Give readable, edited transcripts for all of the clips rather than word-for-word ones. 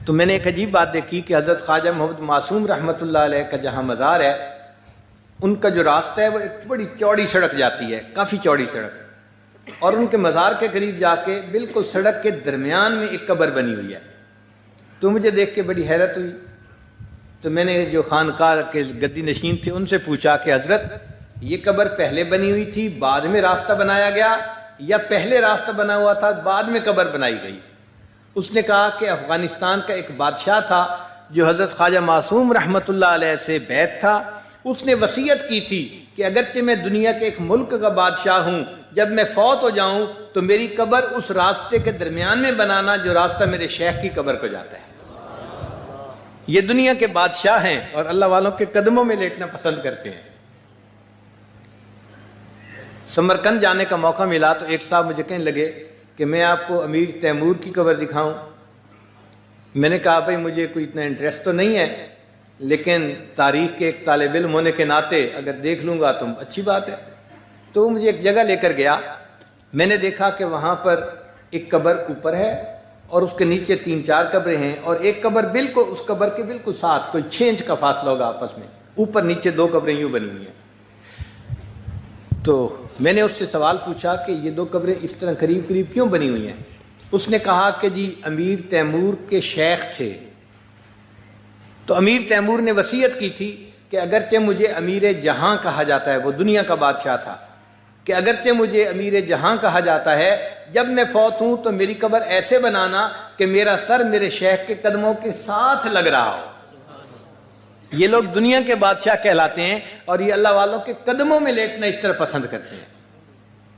تو میں نے ایک عجیب بات دیکھی کہ حضرت خواجہ محمد معصوم رحمۃ اللہ علیہ کا جہاں مزار ہے، ان کا جو راستہ ہے وہ ایک بڑی چوڑی سڑک جاتی ہے، کافی چوڑی سڑک، اور ان کے مزار کے قریب جا کے بالکل سڑک کے درمیان میں ایک قبر بنی ہوئی ہے۔ تو مجھے دیکھ کے بڑی حیرت ہوئی، تو میں نے جو خانقاہ کے گدی نشین تھے ان سے پوچھا کہ حضرت یہ قبر پہلے بنی ہوئی تھی بعد میں راستہ بنایا گیا، یا پہلے راستہ بنا ہوا تھا بعد میں قبر بنائی گئی؟ اس نے کہا کہ افغانستان کا ایک بادشاہ تھا جو حضرت خواجہ معصوم رحمۃ اللہ علیہ سے بیعت تھا، اس نے وصیت کی تھی کہ اگرچہ میں دنیا کے ایک ملک کا بادشاہ ہوں، جب میں فوت ہو جاؤں تو میری قبر اس راستے کے درمیان میں بنانا جو راستہ میرے شیخ کی قبر کو جاتا ہے۔ یہ دنیا کے بادشاہ ہیں اور اللہ والوں کے قدموں میں لیٹنا پسند کرتے ہیں۔ سمرقند جانے کا موقع ملا تو ایک صاحب مجھے کہنے لگے کہ میں آپ کو امیر تیمور کی قبر دکھاؤں۔ میں نے کہا بھائی مجھے کوئی اتنا انٹرسٹ تو نہیں ہے، لیکن تاریخ کے ایک طالب علم ہونے کے ناطے اگر دیکھ لوں گا تو اچھی بات ہے۔ تو وہ مجھے ایک جگہ لے کر گیا، میں نے دیکھا کہ وہاں پر ایک قبر اوپر ہے اور اس کے نیچے 3-4 قبریں ہیں، اور ایک قبر بالکل اس قبر کے بالکل ساتھ، کوئی 6 انچ کا فاصلہ ہوگا آپس میں، اوپر نیچے 2 قبریں یوں بنی ہوئی ہیں۔ تو میں نے اس سے سوال پوچھا کہ یہ 2 قبریں اس طرح قریب قریب کیوں بنی ہوئی ہیں؟ اس نے کہا کہ جی امیر تیمور کے شیخ تھے، تو امیر تیمور نے وصیت کی تھی کہ اگرچہ مجھے امیر جہاں کہا جاتا ہے، وہ دنیا کا بادشاہ تھا، کہ اگرچہ مجھے امیر جہاں کہا جاتا ہے، جب میں فوت ہوں تو میری قبر ایسے بنانا کہ میرا سر میرے شیخ کے قدموں کے ساتھ لگ رہا ہو۔ یہ لوگ دنیا کے بادشاہ کہلاتے ہیں اور یہ اللہ والوں کے قدموں میں لیٹنا اس طرح پسند کرتے ہیں۔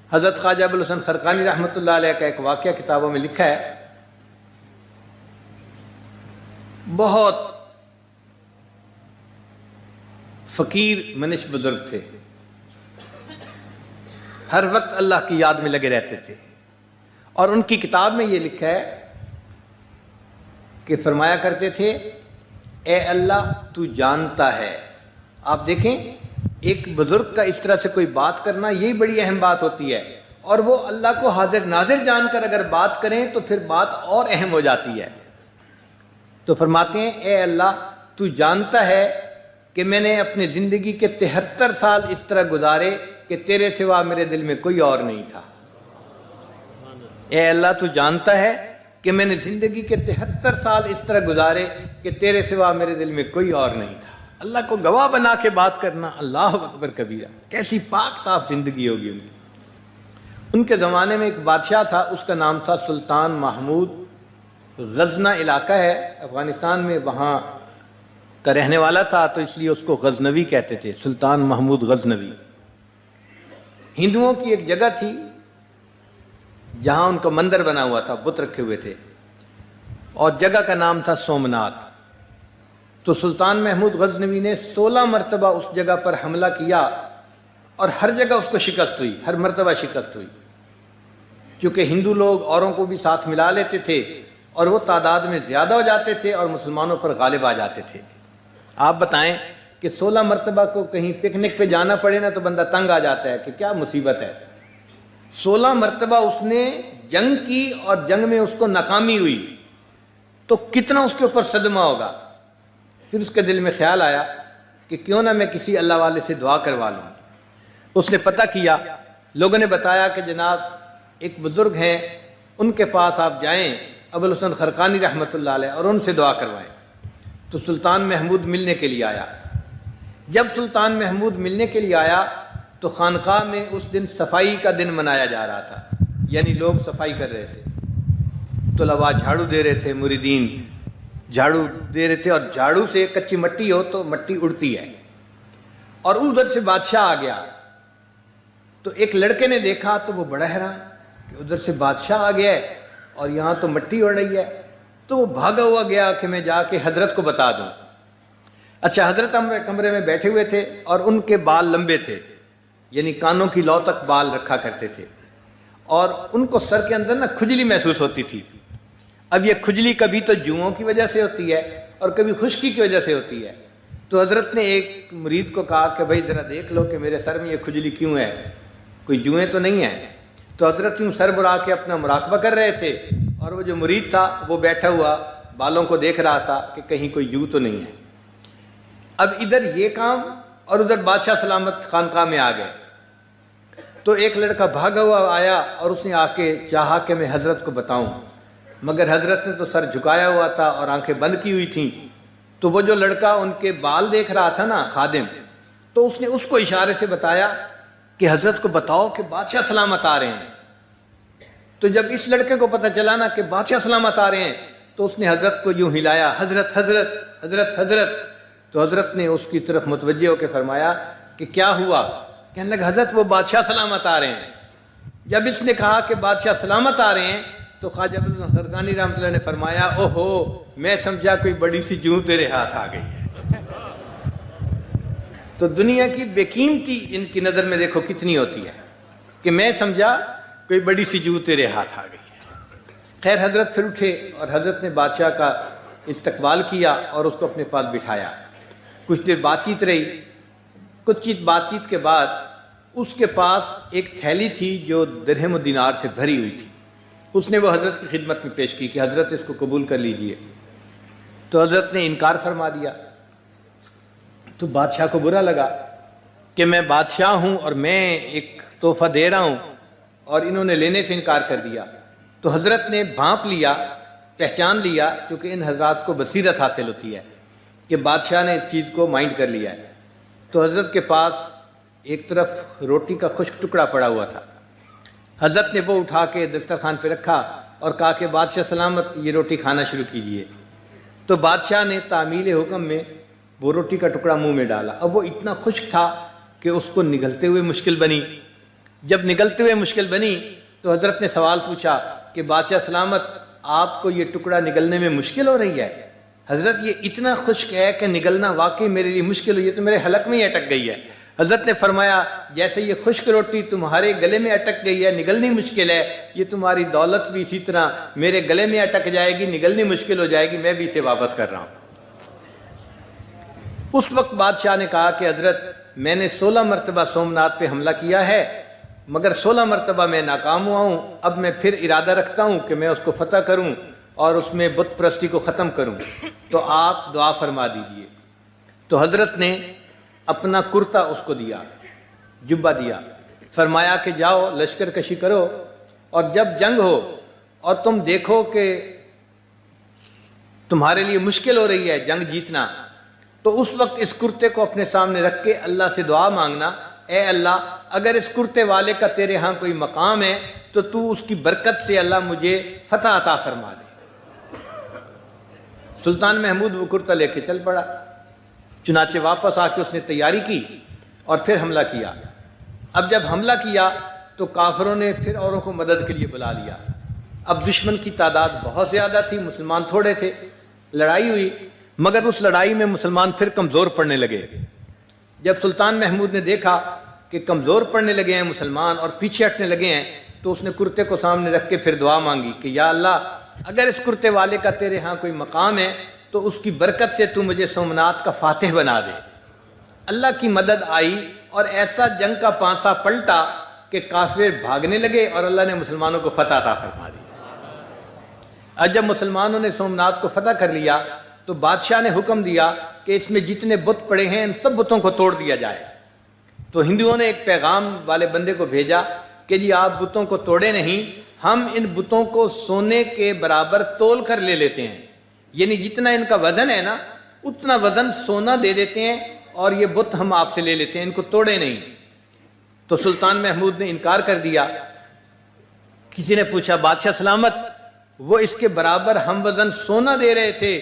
حضرت خواجہ ابوالحسن خرقانی رحمۃ اللہ علیہ کا ایک واقعہ کتابوں میں لکھا ہے، بہت فقیر منش بزرگ تھے، ہر وقت اللہ کی یاد میں لگے رہتے تھے، اور ان کی کتاب میں یہ لکھا ہے کہ فرمایا کرتے تھے اے اللہ تو جانتا ہے۔ آپ دیکھیں ایک بزرگ کا اس طرح سے کوئی بات کرنا یہی بڑی اہم بات ہوتی ہے، اور وہ اللہ کو حاضر ناظر جان کر اگر بات کریں تو پھر بات اور اہم ہو جاتی ہے۔ تو فرماتے ہیں اے اللہ تو جانتا ہے کہ میں نے اپنی زندگی کے 73 سال اس طرح گزارے کہ تیرے سوا میرے دل میں کوئی اور نہیں تھا۔ اے اللہ تو جانتا ہے کہ میں نے زندگی کے 73 سال اس طرح گزارے کہ تیرے سوا میرے دل میں کوئی اور نہیں تھا۔ اللہ کو گواہ بنا کے بات کرنا، اللہ اکبر کبیرہ، کیسی پاک صاف زندگی ہوگی ان کی۔ ان کے زمانے میں ایک بادشاہ تھا، اس کا نام تھا سلطان محمود، غزنہ علاقہ ہے افغانستان میں، وہاں کا رہنے والا تھا، تو اس لیے اس کو غزنوی کہتے تھے، سلطان محمود غزنوی۔ ہندوؤں کی ایک جگہ تھی جہاں ان کا مندر بنا ہوا تھا، بت رکھے ہوئے تھے، اور جگہ کا نام تھا سومناتھ۔ تو سلطان محمود غزنوی نے 16 مرتبہ اس جگہ پر حملہ کیا، اور ہر جگہ اس کو شکست ہوئی، ہر مرتبہ شکست ہوئی، کیونکہ ہندو لوگ اوروں کو بھی ساتھ ملا لیتے تھے اور وہ تعداد میں زیادہ ہو جاتے تھے اور مسلمانوں پر غالب آ جاتے تھے۔ آپ بتائیں کہ 16 مرتبہ کو کہیں پکنک پہ جانا پڑے نا تو بندہ تنگ آ جاتا ہے کہ کیا مصیبت ہے۔ 16 مرتبہ اس نے جنگ کی اور جنگ میں اس کو ناکامی ہوئی، تو کتنا اس کے اوپر صدمہ ہوگا۔ پھر اس کے دل میں خیال آیا کہ کیوں نہ میں کسی اللہ والے سے دعا کروا لوں۔ اس نے پتہ کیا، لوگوں نے بتایا کہ جناب ایک بزرگ ہیں، ان کے پاس آپ جائیں، ابوالحسن خرقانی رحمۃ اللہ علیہ، اور ان سے دعا کروائیں۔ تو سلطان محمود ملنے کے لیے آیا۔ جب سلطان محمود ملنے کے لیے آیا تو خانقاہ میں اس دن صفائی کا دن منایا جا رہا تھا، یعنی لوگ صفائی کر رہے تھے، طلباء جھاڑو دے رہے تھے، مریدین جھاڑو دے رہے تھے، اور جھاڑو سے کچی مٹی ہو تو مٹی اڑتی ہے، اور ادھر سے بادشاہ آ گیا۔ تو ایک لڑکے نے دیکھا تو وہ بڑا حیران کہ ادھر سے بادشاہ آ گیا ہے اور یہاں تو مٹی اڑ رہی ہے، تو وہ بھاگا ہوا گیا کہ میں جا کے حضرت کو بتا دوں۔ اچھا، حضرت کمرے میں بیٹھے ہوئے تھے اور ان کے بال لمبے تھے، یعنی کانوں کی لو تک بال رکھا کرتے تھے، اور ان کو سر کے اندر نا کھجلی محسوس ہوتی تھی۔ اب یہ کھجلی کبھی تو جوؤں کی وجہ سے ہوتی ہے اور کبھی خشکی کی وجہ سے ہوتی ہے۔ تو حضرت نے ایک مرید کو کہا کہ بھائی ذرا دیکھ لو کہ میرے سر میں یہ کھجلی کیوں ہے، کوئی جوئیں تو نہیں ہیں۔ تو حضرت یوں سر بڑھا کے اپنا مراقبہ کر رہے تھے، اور وہ جو مرید تھا وہ بیٹھا ہوا بالوں کو دیکھ رہا تھا کہ کہیں کوئی یوں تو نہیں ہے۔ اب ادھر یہ کام اور ادھر بادشاہ سلامت خانقاہ میں آ گئے، تو ایک لڑکا بھاگا ہوا آیا اور اس نے آ کے چاہا کہ میں حضرت کو بتاؤں، مگر حضرت نے تو سر جھکایا ہوا تھا اور آنکھیں بند کی ہوئی تھیں۔ تو وہ جو لڑکا ان کے بال دیکھ رہا تھا نا، خادم، تو اس نے اس کو اشارے سے بتایا کہ حضرت کو بتاؤ کہ بادشاہ سلامت آ رہے ہیں۔ تو جب اس لڑکے کو پتہ چلا نا کہ بادشاہ سلامت آ رہے ہیں، تو اس نے حضرت کو یوں ہلایا، حضرت حضرت حضرت حضرت۔ تو حضرت نے اس کی طرف متوجہ ہو کے فرمایا کہ کیا ہوا؟ کہنے لگا حضرت وہ بادشاہ سلامت آ رہے ہیں۔ جب اس نے کہا کہ بادشاہ سلامت آ رہے ہیں تو خواجہ خرقانی رحمۃ اللہ نے فرمایا اوہو، میں سمجھا کوئی بڑی سی جوں تیرے ہاتھ آ گئی ہے۔ تو دنیا کی بے قیمتی ان کی نظر میں دیکھو کتنی ہوتی ہے کہ میں سمجھا کوئی بڑی سی جوں تیرے ہاتھ آ گئی ہے۔ خیر حضرت پھر اٹھے اور حضرت نے بادشاہ کا استقبال کیا اور اس کو اپنے پاس بٹھایا۔ کچھ دیر بات چیت رہی۔ کچھ بات چیت کے بعد اس کے پاس ایک تھیلی تھی جو درہم و دینار سے بھری ہوئی تھی۔ اس نے وہ حضرت کی خدمت میں پیش کی کہ حضرت اس کو قبول کر لیجئے۔ تو حضرت نے انکار فرما دیا۔ تو بادشاہ کو برا لگا کہ میں بادشاہ ہوں اور میں ایک تحفہ دے رہا ہوں اور انہوں نے لینے سے انکار کر دیا۔ تو حضرت نے بھانپ لیا، پہچان لیا، کیونکہ ان حضرات کو بصیرت حاصل ہوتی ہے کہ بادشاہ نے اس چیز کو مائنڈ کر لیا ہے۔ تو حضرت کے پاس ایک طرف روٹی کا خشک ٹکڑا پڑا ہوا تھا۔ حضرت نے وہ اٹھا کے دسترخوان پہ رکھا اور کہا کہ بادشاہ سلامت یہ روٹی کھانا شروع کیجئے۔ تو بادشاہ نے تعمیل حکم میں وہ روٹی کا ٹکڑا منہ میں ڈالا۔ اب وہ اتنا خشک تھا کہ اس کو نگلتے ہوئے مشکل بنی۔ جب نگلتے ہوئے مشکل بنی تو حضرت نے سوال پوچھا کہ بادشاہ سلامت آپ کو یہ ٹکڑا نگلنے میں مشکل ہو رہی ہے؟ حضرت یہ اتنا خشک ہے کہ نگلنا واقعی میرے لیے مشکل ہے، یہ تو میرے حلق میں ہی اٹک گئی ہے۔ حضرت نے فرمایا جیسے یہ خشک روٹی تمہارے گلے میں اٹک گئی ہے، نگلنی مشکل ہے، یہ تمہاری دولت بھی اسی طرح میرے گلے میں اٹک جائے گی، نگلنی مشکل ہو جائے گی، میں بھی اسے واپس کر رہا ہوں۔ اس وقت بادشاہ نے کہا کہ حضرت میں نے 16 مرتبہ سومناتھ پہ حملہ کیا ہے، مگر 16 مرتبہ میں ناکام ہوا ہوں۔ اب میں پھر ارادہ رکھتا ہوں کہ میں اس کو فتح کروں اور اس میں بت پرستی کو ختم کروں، تو آپ دعا فرما دیجئے۔ تو حضرت نے اپنا کرتا اس کو دیا، جبہ دیا، فرمایا کہ جاؤ لشکر کشی کرو، اور جب جنگ ہو اور تم دیکھو کہ تمہارے لیے مشکل ہو رہی ہے جنگ جیتنا، تو اس وقت اس کرتے کو اپنے سامنے رکھ کے اللہ سے دعا مانگنا، اے اللہ اگر اس کرتے والے کا تیرے ہاں کوئی مقام ہے تو تو اس کی برکت سے اللہ مجھے فتح عطا فرما دے۔ سلطان محمود وہ کرتا لے کے چل پڑا۔ چنانچہ واپس آ کے اس نے تیاری کی اور پھر حملہ کیا۔ اب جب حملہ کیا تو کافروں نے پھر اوروں کو مدد کے لیے بلا لیا۔ اب دشمن کی تعداد بہت زیادہ تھی، مسلمان تھوڑے تھے۔ لڑائی ہوئی، مگر اس لڑائی میں مسلمان پھر کمزور پڑنے لگے۔ جب سلطان محمود نے دیکھا کہ کمزور پڑنے لگے ہیں مسلمان اور پیچھے ہٹنے لگے ہیں، تو اس نے کرتے کو سامنے رکھ کے پھر دعا مانگی کہ یا اللہ اگر اس کرتے والے کا تیرے ہاں کوئی مقام ہے تو اس کی برکت سے تو مجھے سومناتھ کا فاتح بنا دے۔ اللہ کی مدد آئی اور ایسا جنگ کا پانسا پلٹا کہ کافر بھاگنے لگے اور اللہ نے مسلمانوں کو فتح عطا فرما دی۔ اب جب مسلمانوں نے سومناتھ کو فتح کر لیا تو بادشاہ نے حکم دیا کہ اس میں جتنے بت پڑے ہیں ان سب بتوں کو توڑ دیا جائے۔ تو ہندوؤں نے ایک پیغام والے بندے کو بھیجا کہ جی آپ بتوں کو توڑے نہیں، ہم ان بتوں کو سونے کے برابر تول کر لے لیتے ہیں، یعنی جتنا ان کا وزن ہے نا اتنا وزن سونا دے دیتے ہیں اور یہ بت ہم آپ سے لے لیتے ہیں، ان کو توڑے نہیں۔ تو سلطان محمود نے انکار کر دیا۔ کسی نے پوچھا بادشاہ سلامت وہ اس کے برابر ہم وزن سونا دے رہے تھے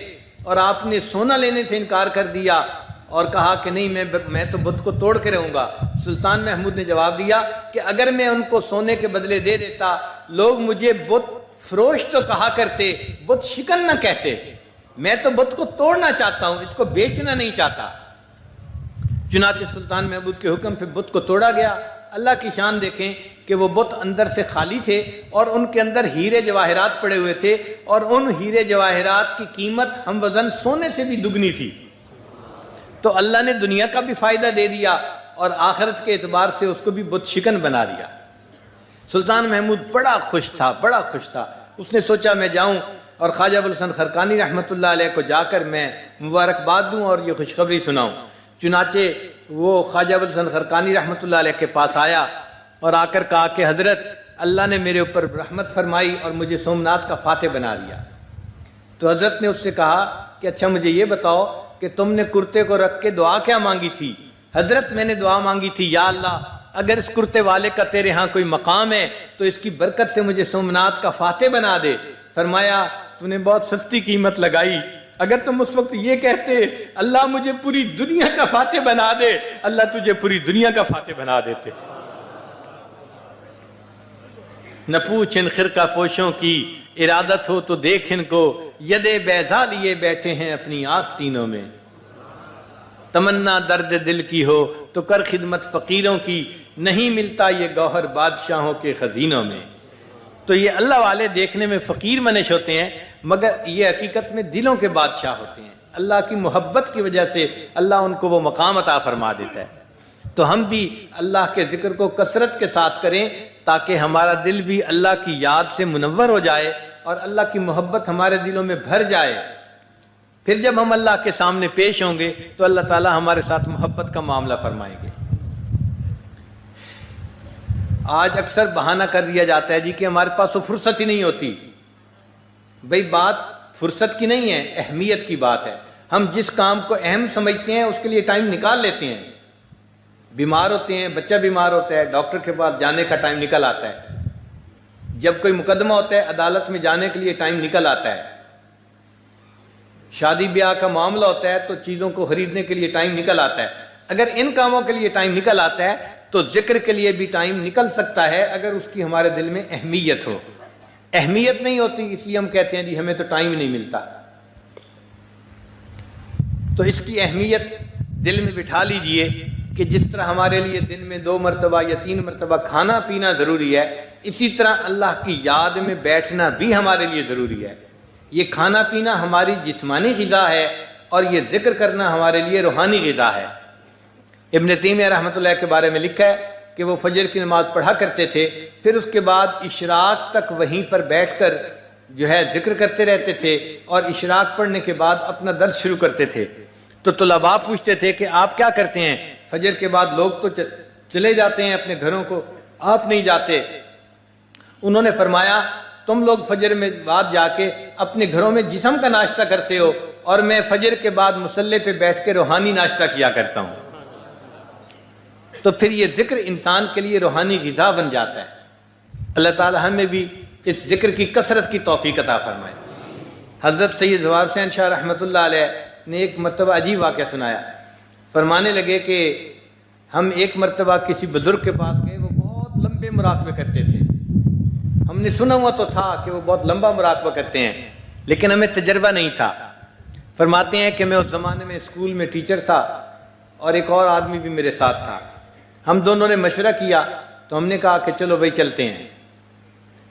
اور آپ نے سونا لینے سے انکار کر دیا اور کہا کہ نہیں میں تو بت کو توڑ کے رہوں گا۔ سلطان محمود نے جواب دیا کہ اگر میں ان کو سونے کے بدلے دے دیتا لوگ مجھے بت فروش تو کہا کرتے، بت شکن نہ کہتے۔ میں تو بت کو توڑنا چاہتا ہوں، اس کو بیچنا نہیں چاہتا۔ چنانچہ سلطان محمود کے حکم پہ بت کو توڑا گیا۔ اللہ کی شان دیکھیں کہ وہ بت اندر سے خالی تھے اور ان کے اندر ہیرے جواہرات پڑے ہوئے تھے، اور ان ہیرے جواہرات کی قیمت ہم وزن سونے سے بھی دگنی تھی۔ تو اللہ نے دنیا کا بھی فائدہ دے دیا اور آخرت کے اعتبار سے اس کو بھی بت شکن بنا دیا۔ سلطان محمود بڑا خوش تھا، بڑا خوش تھا۔ اس نے سوچا میں جاؤں اور خواجہ ابوالحسن خرقانی رحمۃ اللہ علیہ کو جا کر میں مبارکباد دوں اور یہ خوشخبری سناؤں۔ چنانچہ وہ خواجہ ابوالحسن خرقانی رحمۃ اللہ علیہ کے پاس آیا اور آ کر کہا کہ حضرت اللہ نے میرے اوپر رحمت فرمائی اور مجھے سومناتھ کا فاتح بنا دیا۔ تو حضرت نے اس سے کہا کہ اچھا مجھے یہ بتاؤ کہ تم نے کرتے کو رکھ کے دعا کیا مانگی تھی؟ حضرت میں نے دعا مانگی تھی یا اللہ اگر اس کرتے والے کا تیرے ہاں کوئی مقام ہے تو اس کی برکت سے مجھے سومناتھ کا فاتح بنا دے۔ فرمایا تو نے بہت سستی قیمت لگائی، اگر تم اس وقت یہ کہتے اللہ مجھے پوری دنیا کا فاتح بنا دے، اللہ تجھے پوری دنیا کا فاتح بنا دیتے۔ نہ پوچھ ان خرقہ پوشوں کی ارادت ہو تو دیکھ ان کو، یدے بیضا لیے بیٹھے ہیں اپنی آستینوں میں۔ تمنا درد دل کی ہو تو کر خدمت فقیروں کی، نہیں ملتا یہ گوہر بادشاہوں کے خزینوں میں۔ تو یہ اللہ والے دیکھنے میں فقیر منش ہوتے ہیں مگر یہ حقیقت میں دلوں کے بادشاہ ہوتے ہیں۔ اللہ کی محبت کی وجہ سے اللہ ان کو وہ مقام عطا فرما دیتا ہے۔ تو ہم بھی اللہ کے ذکر کو کثرت کے ساتھ کریں تاکہ ہمارا دل بھی اللہ کی یاد سے منور ہو جائے اور اللہ کی محبت ہمارے دلوں میں بھر جائے۔ پھر جب ہم اللہ کے سامنے پیش ہوں گے تو اللہ تعالی ہمارے ساتھ محبت کا معاملہ فرمائیں گے۔ آج اکثر بہانہ کر دیا جاتا ہے جی کہ ہمارے پاس وہ فرصت ہی نہیں ہوتی۔ بھئی بات فرصت کی نہیں ہے، اہمیت کی بات ہے۔ ہم جس کام کو اہم سمجھتے ہیں اس کے لیے ٹائم نکال لیتے ہیں۔ بیمار ہوتے ہیں، بچہ بیمار ہوتا ہے، ڈاکٹر کے پاس جانے کا ٹائم نکل آتا ہے۔ جب کوئی مقدمہ ہوتا ہے عدالت میں جانے کے لیے ٹائم نکل آتا ہے۔ شادی بیاہ کا معاملہ ہوتا ہے تو چیزوں کو خریدنے کے لیے ٹائم نکل آتا ہے۔ اگر ان کاموں کے لیے ٹائم نکل آتا ہے تو ذکر کے لیے بھی ٹائم نکل سکتا ہے اگر اس کی ہمارے دل میں اہمیت ہو۔ اہمیت نہیں ہوتی اس لیے ہم کہتے ہیں جی ہمیں تو ٹائم نہیں ملتا۔ تو اس کی اہمیت دل میں بٹھا لیجئے کہ جس طرح ہمارے لیے دن میں 2 مرتبہ یا 3 مرتبہ کھانا پینا ضروری ہے، اسی طرح اللہ کی یاد میں بیٹھنا بھی ہمارے لیے ضروری ہے۔ یہ کھانا پینا ہماری جسمانی غذا ہے اور یہ ذکر کرنا ہمارے لیے روحانی غذا ہے۔ ابن تیمیہ رحمۃ اللہ کے بارے میں لکھا ہے کہ وہ فجر کی نماز پڑھا کرتے تھے، پھر اس کے بعد اشراق تک وہیں پر بیٹھ کر جو ہے ذکر کرتے رہتے تھے اور اشراق پڑھنے کے بعد اپنا درس شروع کرتے تھے۔ تو طلباء پوچھتے تھے کہ آپ کیا کرتے ہیں؟ فجر کے بعد لوگ تو چلے جاتے ہیں اپنے گھروں کو، آپ نہیں جاتے۔ انہوں نے فرمایا تم لوگ فجر میں بعد جا کے اپنے گھروں میں جسم کا ناشتہ کرتے ہو اور میں فجر کے بعد مصلی پہ بیٹھ کے روحانی ناشتہ کیا کرتا ہوں۔ تو پھر یہ ذکر انسان کے لیے روحانی غذا بن جاتا ہے۔ اللہ تعالی ہمیں بھی اس ذکر کی کثرت کی توفیق عطا فرمائے۔ حضرت سید زوار حسین شاہ رحمۃ اللہ علیہ نے ایک مرتبہ عجیب واقعہ سنایا۔ فرمانے لگے کہ ہم ایک مرتبہ کسی بزرگ کے پاس گئے، وہ بہت لمبے مراقبے کرتے تھے۔ ہم نے سنا ہوا تو تھا کہ وہ بہت لمبا مراقبہ کرتے ہیں لیکن ہمیں تجربہ نہیں تھا۔ فرماتے ہیں کہ میں اس زمانے میں اسکول میں ٹیچر تھا اور ایک اور آدمی بھی میرے ساتھ تھا۔ ہم دونوں نے مشورہ کیا تو ہم نے کہا کہ چلو بھائی چلتے ہیں۔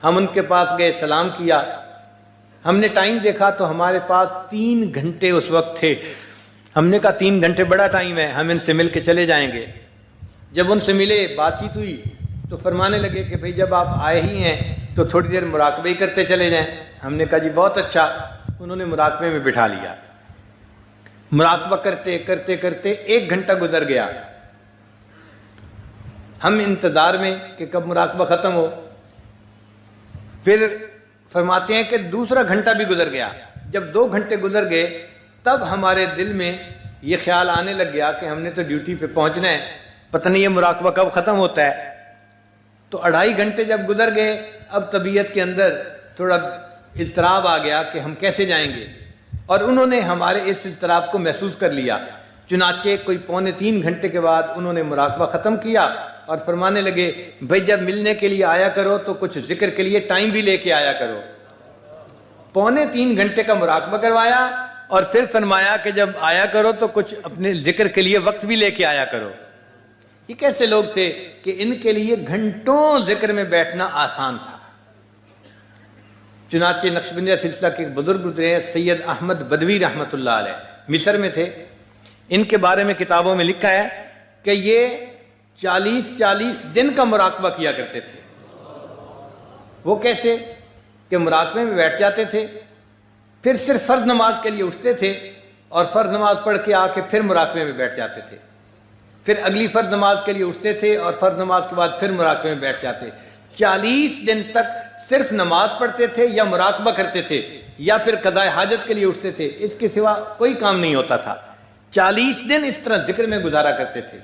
ہم ان کے پاس گئے، سلام کیا۔ ہم نے ٹائم دیکھا تو ہمارے پاس 3 گھنٹے اس وقت تھے۔ ہم نے کہا 3 گھنٹے بڑا ٹائم ہے، ہم ان سے مل کے چلے جائیں گے۔ جب ان سے ملے، بات چیت ہوئی تو فرمانے لگے کہ بھئی جب آپ آئے ہی ہیں تو تھوڑی دیر مراقبہ ہی کرتے چلے جائیں۔ ہم نے کہا جی بہت اچھا۔ انہوں نے مراقبے میں بٹھا لیا۔ مراقبہ کرتے کرتے کرتے 1 گھنٹہ گزر گیا۔ ہم انتظار میں کہ کب مراقبہ ختم ہو۔ پھر فرماتے ہیں کہ دوسرا گھنٹہ بھی گزر گیا۔ جب 2 گھنٹے گزر گئے تب ہمارے دل میں یہ خیال آنے لگ گیا کہ ہم نے تو ڈیوٹی پہ پہنچنا ہے، پتہ نہیں یہ مراقبہ کب ختم ہوتا ہے۔ تو 2.5 گھنٹے جب گزر گئے، اب طبیعت کے اندر تھوڑا اضطراب آ گیا کہ ہم کیسے جائیں گے، اور انہوں نے ہمارے اس اضطراب کو محسوس کر لیا۔ چنانچہ کوئی 2.75 گھنٹے کے بعد انہوں نے مراقبہ ختم کیا اور فرمانے لگے بھائی جب ملنے کے لیے آیا کرو تو کچھ ذکر کے لیے ٹائم بھی لے کے آیا کرو۔ 2.75 گھنٹے کا مراقبہ کروایا اور پھر فرمایا کہ جب آیا کرو تو کچھ اپنے ذکر کے لیے وقت بھی لے کے آیا کرو۔ یہ کیسے لوگ تھے کہ ان کے لیے گھنٹوں ذکر میں بیٹھنا آسان تھا۔ چنانچہ نقشبندیہ سلسلہ کے ایک بزرگ گزرے ہیں سید احمد بدوی رحمۃ اللہ علیہ، مصر میں تھے۔ ان کے بارے میں کتابوں میں لکھا ہے کہ یہ 40 دن کا مراقبہ کیا کرتے تھے۔ وہ کیسے کہ مراقبے میں بیٹھ جاتے تھے، پھر صرف فرض نماز کے لیے اٹھتے تھے اور فرض نماز پڑھ کے آ کے پھر مراقبے میں بیٹھ جاتے تھے، پھر اگلی فرض نماز کے لیے اٹھتے تھے اور فرض نماز کے بعد پھر مراقبے میں بیٹھ جاتے۔ 40 دن تک صرف نماز پڑھتے تھے یا مراقبہ کرتے تھے یا پھر قضاء حاجت کے لیے اٹھتے تھے، اس کے سوا کوئی کام نہیں ہوتا تھا۔ 40 دن اس طرح ذکر میں گزارا کرتے تھے۔